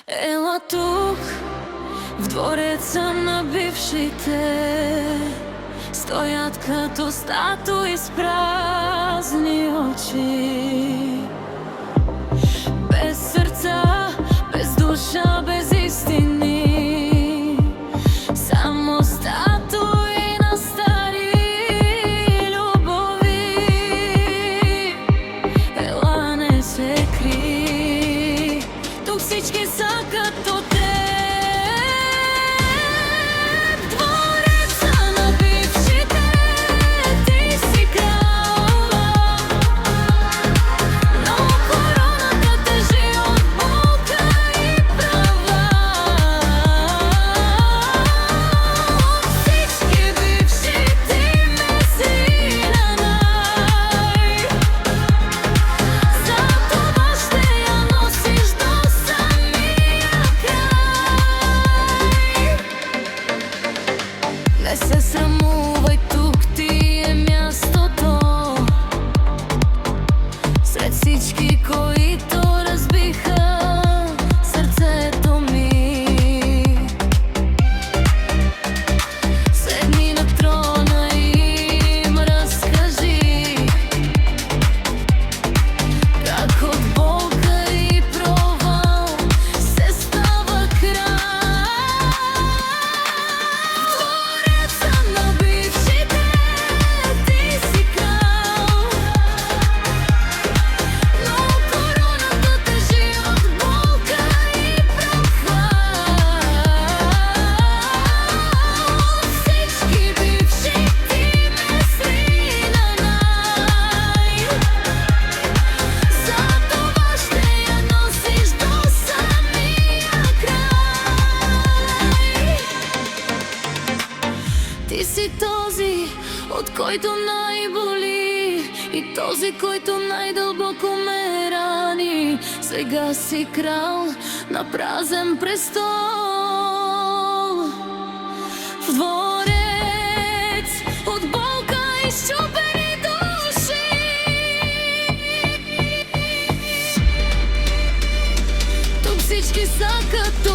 Ела тук, в двореца на бившите, стоят като статуи с празни очи. Без сърца, без душа, без истини, само статуи на стари любови. Ела, не се кри, тук всички са като те. Не се срамувай, тук ти е мястото сред всички, които разбиха сърцето ми. Седни на трона и им разкажи как от болка и провал се става край. Ти си този, от който най-боли, и този, който най-дълбоко ме рани. Сега си крал на празен престол, в дворец от болка и счупени души. Тук всички са като